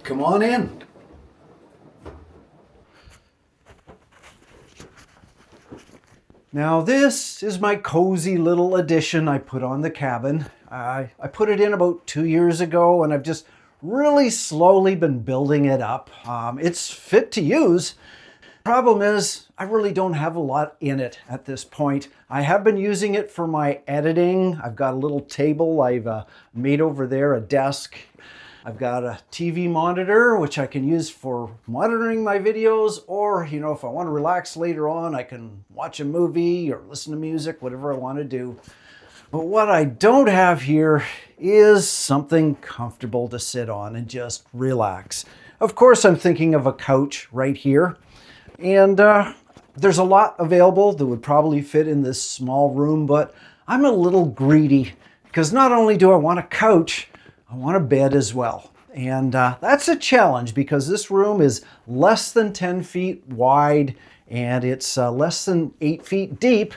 Come on in. Now this is my cozy little addition I put on the cabin. I put it in about 2 years ago, and I've just really slowly been building it up. It's fit to use. Problem is, I really don't have a lot in it at this point. I have been using it for my editing. I've got a little table I've made over there, a desk. I've got a TV monitor, which I can use for monitoring my videos, or, you know, if I want to relax later on, I can watch a movie or listen to music, whatever I want to do. But what I don't have here is something comfortable to sit on and just relax. Of course, I'm thinking of a couch right here. And there's a lot available that would probably fit in this small room, but I'm a little greedy because not only do I want a couch, I want a bed as well. And that's a challenge because this room is less than 10 feet wide and it's less than 8 feet deep.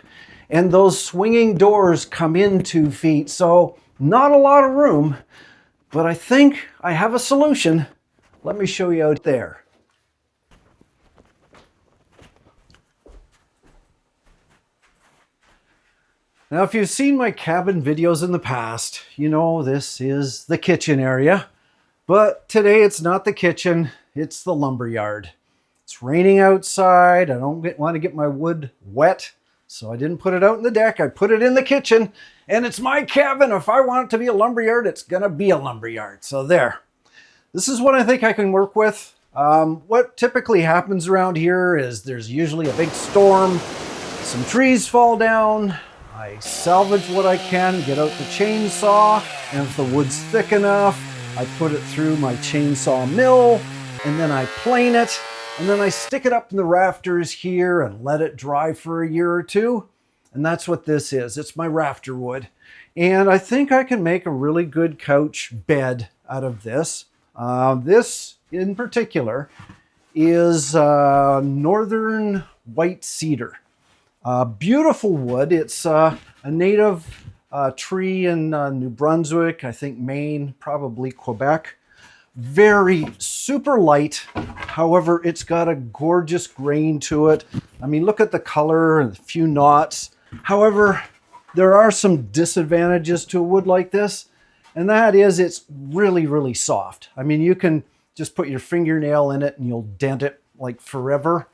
And those swinging doors come in 2 feet. So not a lot of room, but I think I have a solution. Let me show you out there. Now, if you've seen my cabin videos in the past, you know this is the kitchen area. But today it's not the kitchen, it's the lumber yard. It's raining outside. I don't want to get my wood wet, so I didn't put it out in the deck. I put it in the kitchen, and it's my cabin. If I want it to be a lumber yard, it's going to be a lumber yard. So there. This is what I think I can work with. What typically happens around here is there's usually a big storm, some trees fall down, I salvage what I can, get out the chainsaw, and if the wood's thick enough, I put it through my chainsaw mill, and then I plane it, and then I stick it up in the rafters here and let it dry for a year or two. And that's what this is. It's my rafter wood. And I think I can make a really good couch bed out of this. This in particular is northern white cedar. Beautiful wood. It's a native tree in New Brunswick, I think Maine, probably Quebec. Very super light. However, it's got a gorgeous grain to it. I mean, look at the color and a few knots. However, there are some disadvantages to a wood like this, and that is it's really, really soft. I mean, you can just put your fingernail in it and you'll dent it like forever.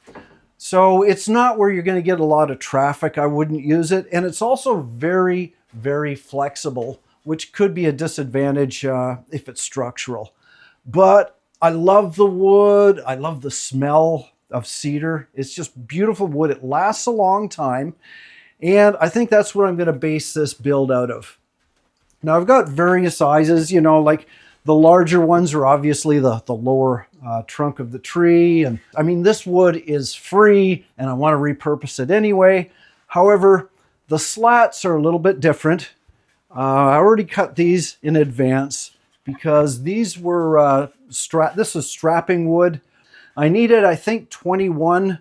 So it's not where you're going to get a lot of traffic. I wouldn't use it. And it's also very, very flexible, which could be a disadvantage if it's structural. But I love the wood. I love the smell of cedar. It's just beautiful wood. It lasts a long time. And I think that's what I'm going to base this build out of. Now I've got various sizes, you know, like the larger ones are obviously the lower trunk of the tree. And I mean, this wood is free and I want to repurpose it anyway. However, the slats are a little bit different. I already cut these in advance because these were, this is strapping wood. I needed, I think, 21.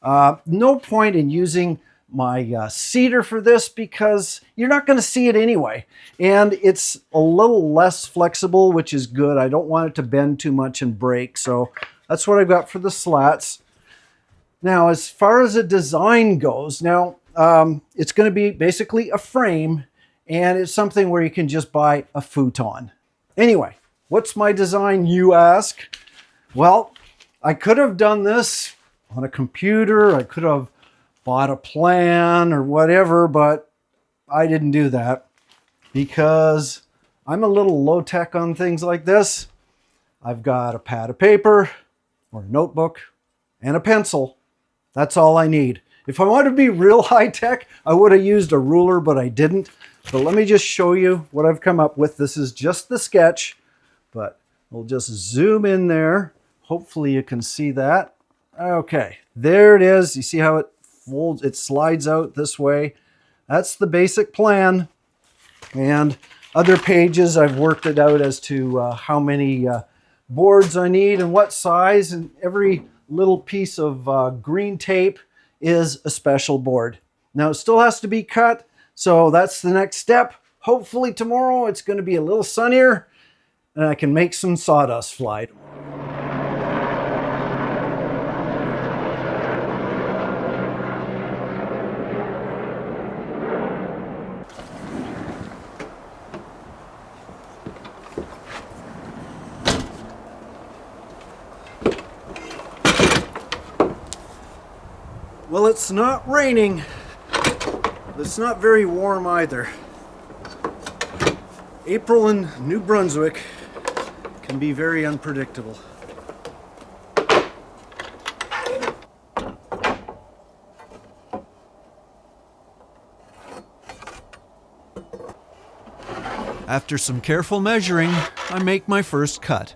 No point in using my cedar for this because you're not going to see it anyway. And it's a little less flexible, which is good. I don't want it to bend too much and break. So that's what I've got for the slats. Now, as far as the design goes, now it's going to be basically a frame, and it's something where you can just buy a futon. Anyway, what's my design, you ask? Well, I could have done this on a computer. I could have bought a plan or whatever, but I didn't do that because I'm a little low tech on things like this. I've got a pad of paper or a notebook and a pencil. That's all I need. If I wanted to be real high tech, I would have used a ruler, but I didn't. But let me just show you what I've come up with. This is just the sketch, but we'll just zoom in there. Hopefully you can see that. Okay, there it is. You see how it folds, it slides out this way. That's the basic plan. And other pages, I've worked it out as to how many boards I need and what size, and every little piece of green tape is a special board. Now it still has to be cut, so that's the next step. Hopefully tomorrow it's going to be a little sunnier and I can make some sawdust fly. it's not raining. It's not very warm either. April in New Brunswick can be very unpredictable. After some careful measuring, I make my first cut.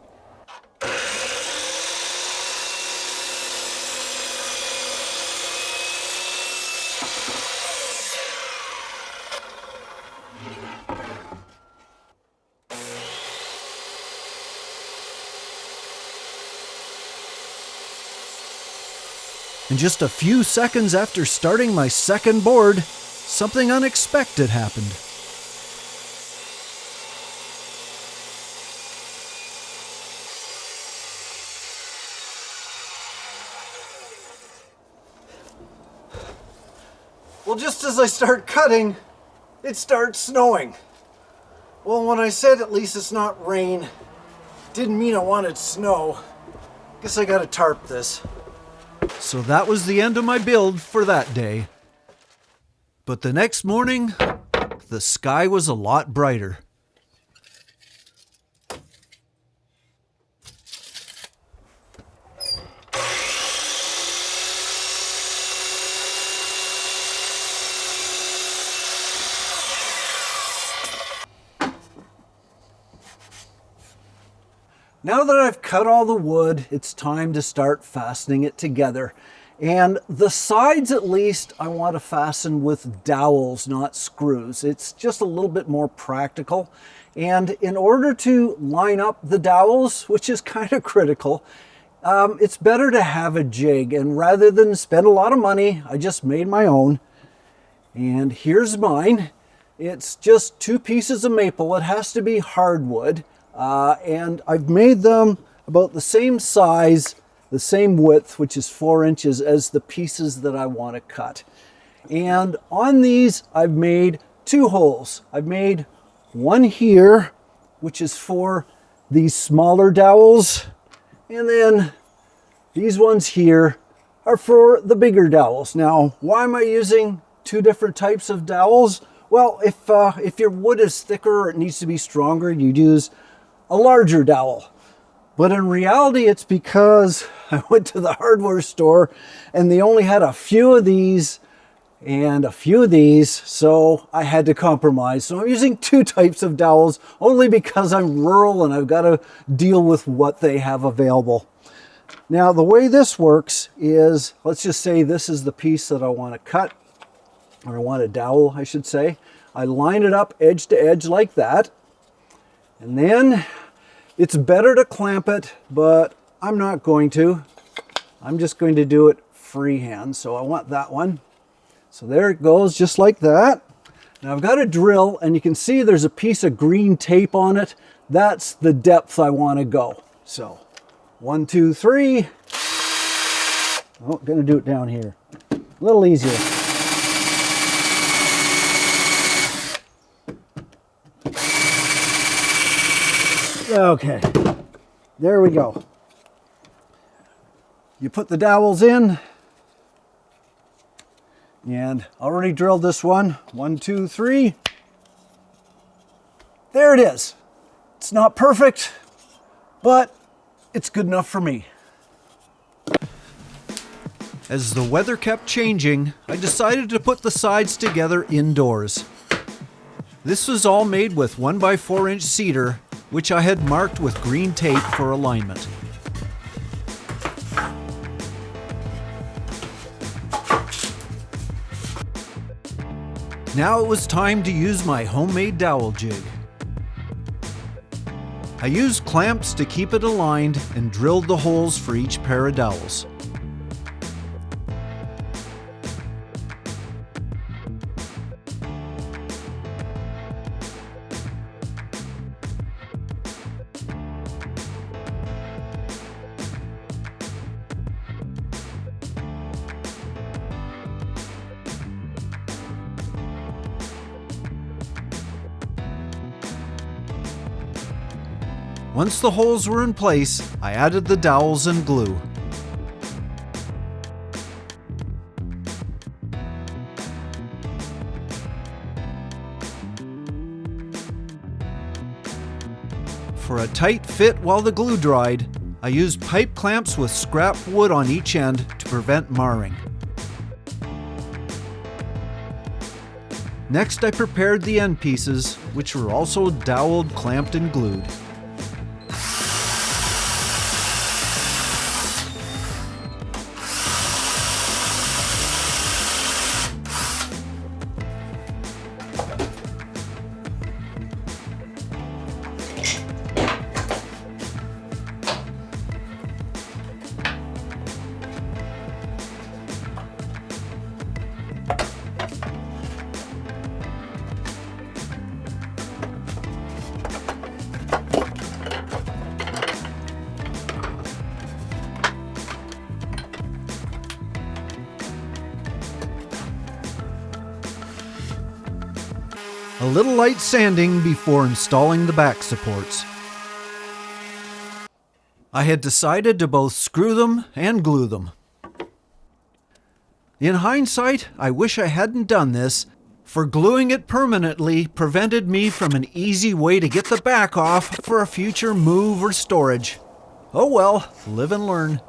And just a few seconds after starting my second board, something unexpected happened. Well, just as I start cutting, it starts snowing. Well, when I said at least it's not rain, didn't mean I wanted snow. Guess I gotta tarp this. So that was the end of my build for that day. But the next morning, the sky was a lot brighter. Now that I've cut all the wood, it's time to start fastening it together. And the sides, at least, I want to fasten with dowels, not screws. It's just a little bit more practical. And in order to line up the dowels, which is kind of critical, it's better to have a jig. And rather than spend a lot of money, I just made my own. And here's mine. It's just 2 pieces of maple. It has to be hardwood. And I've made them about the same size, the same width, which is 4 inches, as the pieces that I want to cut. And on these, I've made 2 holes. I've made one here, which is for these smaller dowels. And then these ones here are for the bigger dowels. Now, why am I using 2 different types of dowels? Well, if your wood is thicker or it needs to be stronger, you'd use a larger dowel. But in reality, it's because I went to the hardware store and they only had a few of these and a few of these, so I had to compromise. So I'm using 2 types of dowels only because I'm rural and I've got to deal with what they have available. Now, the way this works is, let's just say this is the piece that I want to cut, or I want a dowel, I should say. I line it up edge to edge like that. And then it's better to clamp it, but I'm not going to. I'm just going to do it freehand. So I want that one. So there it goes, just like that. Now I've got a drill, and you can see there's a piece of green tape on it. That's the depth I want to go. So 1, 2, 3. Oh, gonna do it down here. A little easier. Okay, there we go. You put the dowels in, and already drilled this one. 1, 2, 3. There it is. It's not perfect, but it's good enough for me. As the weather kept changing, I decided to put the sides together indoors. This was all made with 1x4 inch cedar, which I had marked with green tape for alignment. Now it was time to use my homemade dowel jig. I used clamps to keep it aligned and drilled the holes for each pair of dowels. Once the holes were in place, I added the dowels and glue. For a tight fit while the glue dried, I used pipe clamps with scrap wood on each end to prevent marring. Next, I prepared the end pieces, which were also doweled, clamped, and glued. A little light sanding before installing the back supports. I had decided to both screw them and glue them. In hindsight, I wish I hadn't done this, for gluing it permanently prevented me from an easy way to get the back off for a future move or storage. Oh well, live and learn.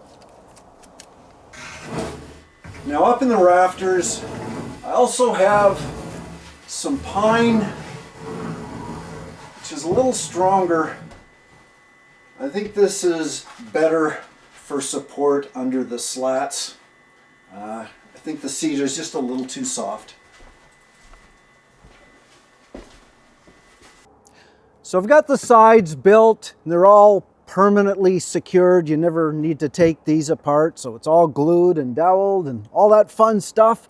Now up in the rafters, I also have some pine, which is a little stronger. I think this is better for support under the slats. I think the cedar is just a little too soft. So I've got the sides built, and they're all permanently secured. You never need to take these apart, so it's all glued and doweled and all that fun stuff.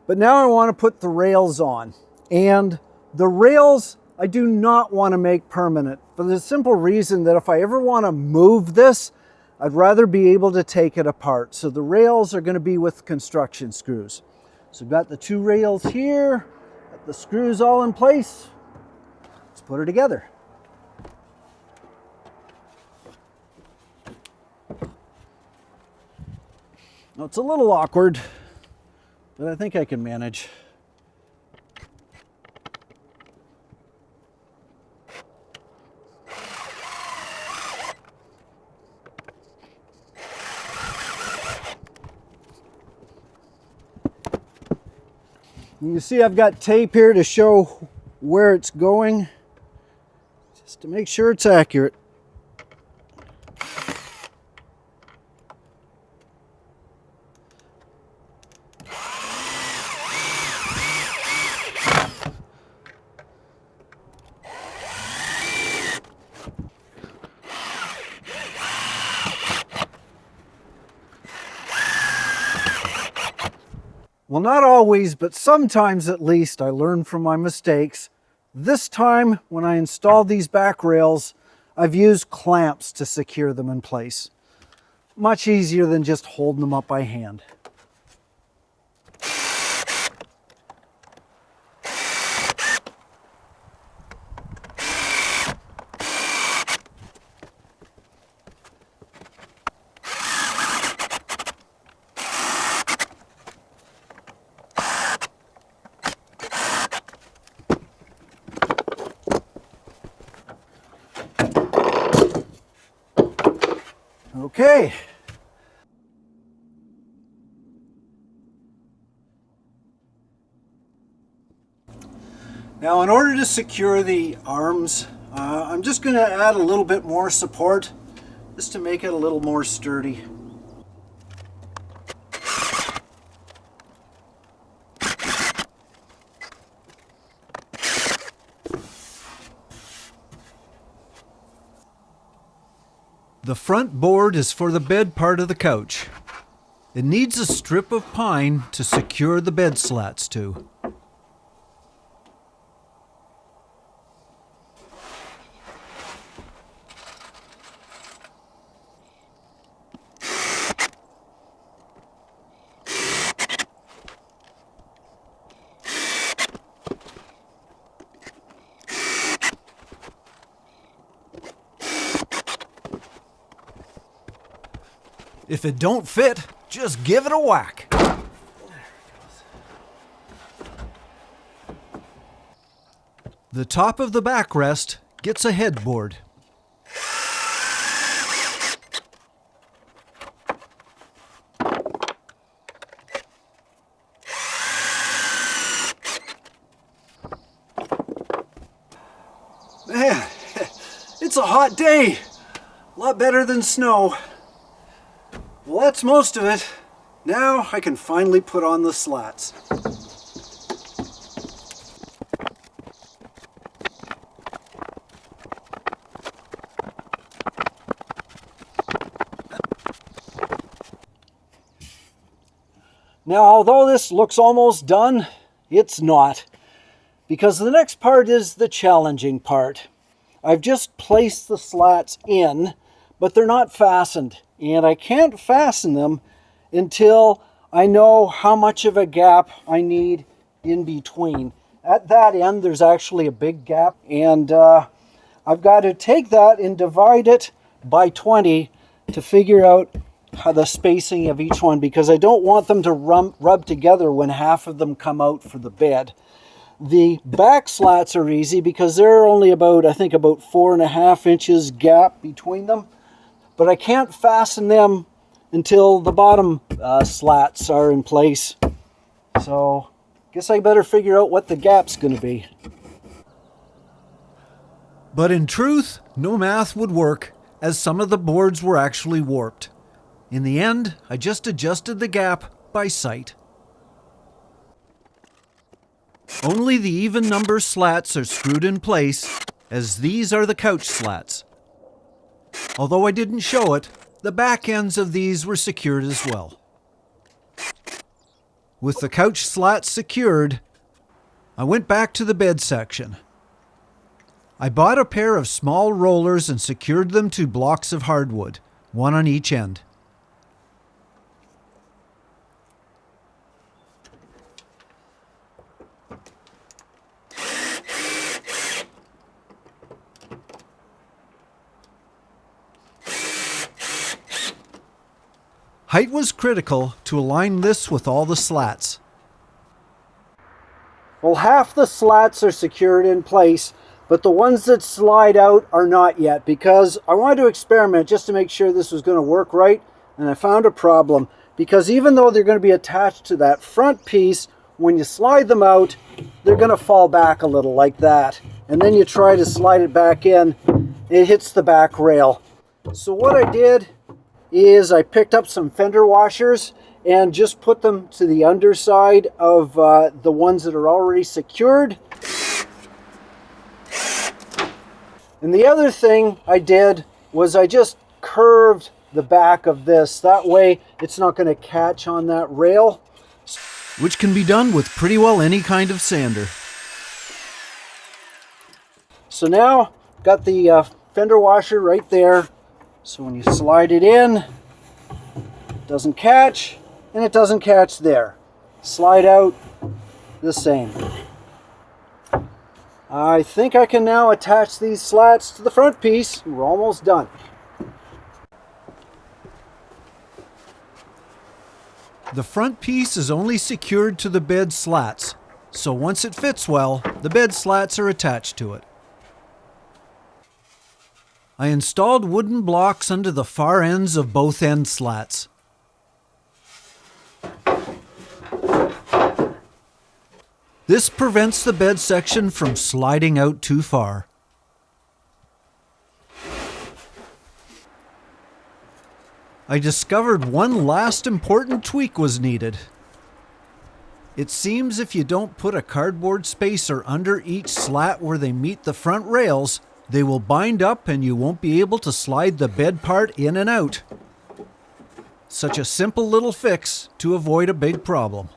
But now I want to put the rails on. And the rails I do not want to make permanent for the simple reason that if I ever want to move this, I'd rather be able to take it apart. So the rails are going to be with construction screws. So I've got the two rails here, got the screws all in place. Let's put her together. Now it's a little awkward, but I think I can manage. You see I've got tape here to show where it's going, just to make sure it's accurate. Well, not always, but sometimes at least I learn from my mistakes. This time, when I installed these back rails, I've used clamps to secure them in place. Much easier than just holding them up by hand. Okay. Now, in order to secure the arms, I'm just going to add a little bit more support just to make it a little more sturdy. The front board is for the bed part of the couch. It needs a strip of pine to secure the bed slats to. If it don't fit, just give it a whack. The top of the backrest gets a headboard. Man, it's a hot day. A lot better than snow. Well, that's most of it. Now I can finally put on the slats. Now, although this looks almost done, it's not, because the next part is the challenging part. I've just placed the slats in, but they're not fastened, and I can't fasten them until I know how much of a gap I need in between. At that end, there's actually a big gap, and I've got to take that and divide it by 20 to figure out how the spacing of each one, because I don't want them to rub together when half of them come out for the bed. The back slats are easy because they're only about, I think, about 4.5 inches gap between them, but I can't fasten them until the bottom slats are in place. So I guess I better figure out what the gap's going to be. But in truth, no math would work, as some of the boards were actually warped. In the end, I just adjusted the gap by sight. Only the even number slats are screwed in place, as these are the couch slats. Although I didn't show it, the back ends of these were secured as well. With the couch slats secured, I went back to the bed section. I bought a pair of small rollers and secured them to blocks of hardwood, one on each end. Height was critical to align this with all the slats. Well, half the slats are secured in place, but the ones that slide out are not yet, because I wanted to experiment just to make sure this was going to work right, and I found a problem, because even though they're going to be attached to that front piece, when you slide them out, they're going to fall back a little like that. And then you try to slide it back in, it hits the back rail. So what I did is I picked up some fender washers and just put them to the underside of the ones that are already secured. And the other thing I did was I just curved the back of this. That way it's not going to catch on that rail. Which can be done with pretty well any kind of sander. So now, got the fender washer right there. So when you slide it in, it doesn't catch, and it doesn't catch there. Slide out, the same. I think I can now attach these slats to the front piece. We're almost done. The front piece is only secured to the bed slats, so once it fits well, the bed slats are attached to it. I installed wooden blocks under the far ends of both end slats. This prevents the bed section from sliding out too far. I discovered one last important tweak was needed. It seems if you don't put a cardboard spacer under each slat where they meet the front rails, they will bind up and you won't be able to slide the bed part in and out. Such a simple little fix to avoid a big problem.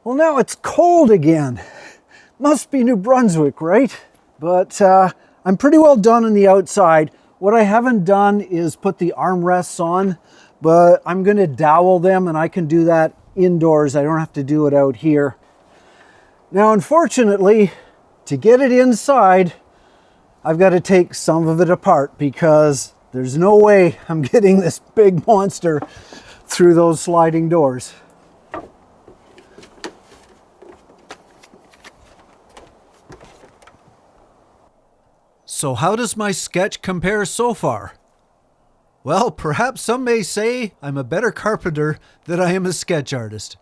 Well, now it's cold again. Must be New Brunswick, right? But I'm pretty well done on the outside. What I haven't done is put the armrests on, but I'm going to dowel them, and I can do that indoors. I don't have to do it out here. Now, unfortunately, to get it inside, I've got to take some of it apart, because there's no way I'm getting this big monster through those sliding doors. So how does my sketch compare so far? Well, perhaps some may say I'm a better carpenter than I am a sketch artist.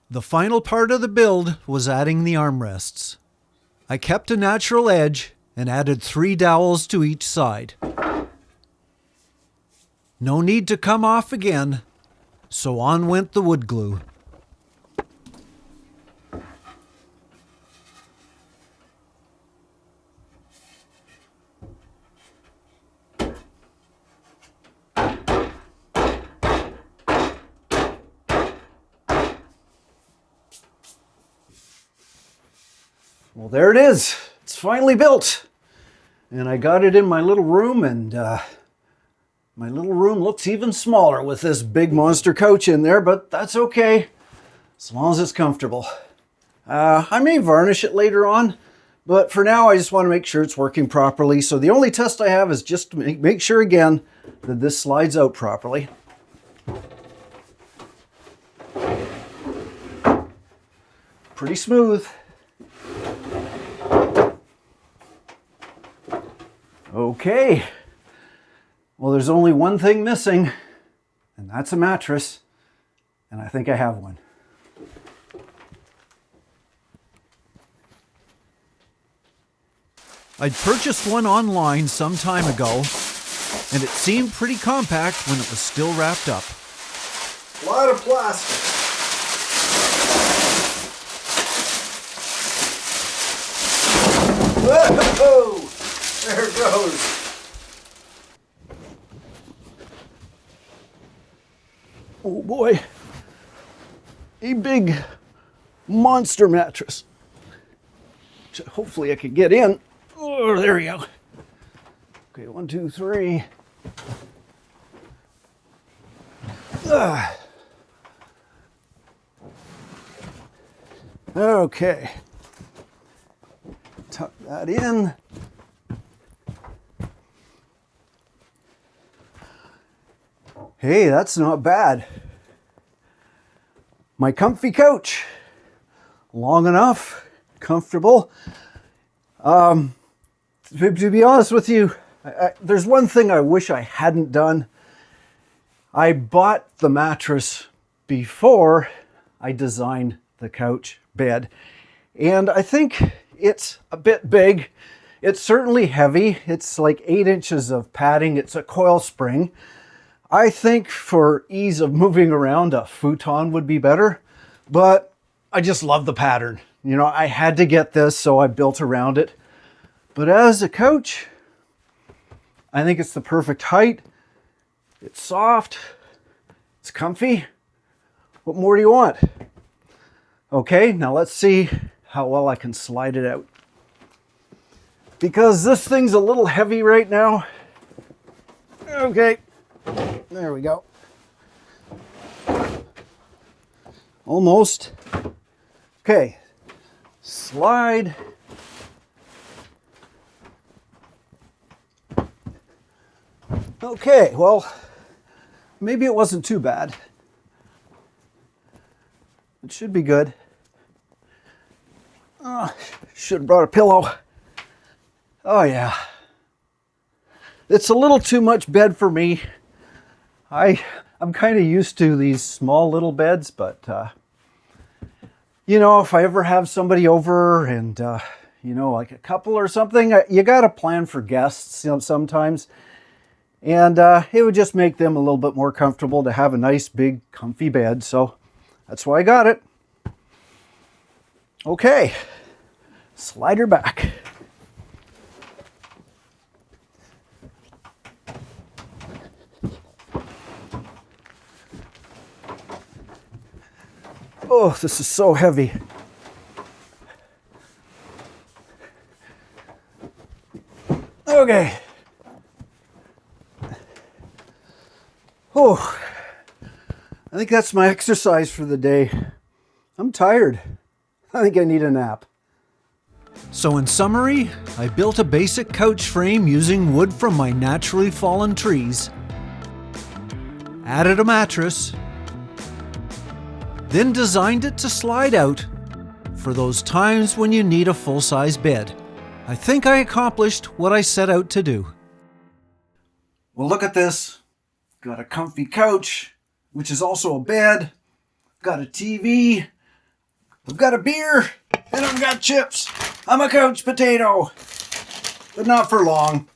The final part of the build was adding the armrests. I kept a natural edge and added 3 dowels to each side. No need to come off again, so on went the wood glue. Well, there it is. It's finally built. And I got it in my little room, and my little room looks even smaller with this big monster couch in there, but that's okay, as long as it's comfortable. I may varnish it later on, but for now I just want to make sure it's working properly. So the only test I have is just to make sure again that this slides out properly. Pretty smooth. Okay, well, there's only one thing missing, and that's a mattress, and I think I have one. I'd purchased one online some time ago, and it seemed pretty compact when it was still wrapped up. A lot of plastic. Whoa! There it goes. Oh boy. A big monster mattress. Which hopefully I can get in. Oh, there we go. Okay, 1, 2, 3. Okay. Tuck that in. Hey, that's not bad. My comfy couch. Long enough, comfortable. To be honest with you, there's one thing I wish I hadn't done. I bought the mattress before I designed the couch bed, and I think it's a bit big. It's certainly heavy. It's like 8 inches of padding. It's a coil spring. I think for ease of moving around, a futon would be better, but I just love the pattern. You know, I had to get this, so I built around it. But as a couch, I think it's the perfect height. It's soft. It's comfy. What more do you want? Okay, now let's see how well I can slide it out. Because this thing's a little heavy right now. Okay. There we go. Almost. Okay. Slide. Okay, well, maybe it wasn't too bad. It should be good. Should have brought a pillow. Oh yeah. It's a little too much bed for me. I'm kind of used to these small little beds, but you know, if I ever have somebody over and you know, like a couple or something, you got to plan for guests, you know, sometimes. And it would just make them a little bit more comfortable to have a nice big comfy bed. So that's why I got it. Okay, slide her back. Oh, this is so heavy. Okay. Oh, I think that's my exercise for the day. I'm tired. I think I need a nap. So in summary, I built a basic couch frame using wood from my naturally fallen trees, added a mattress, then designed it to slide out for those times when you need a full-size bed. I think I accomplished what I set out to do. Well, look at this. Got a comfy couch, which is also a bed. Got a TV. I've got a beer, and I've got chips. I'm a couch potato, but not for long.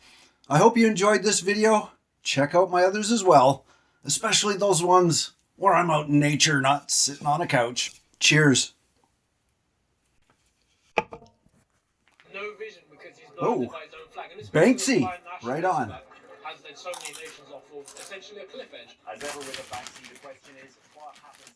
I hope you enjoyed this video. Check out my others as well, especially those ones where I'm out in nature, not sitting on a couch. Cheers. No vision because he's blinded by his own flag. And Banksy, right on. Has led so many nations off of essentially a cliff edge. As ever with a Banksy, the question is, what happens?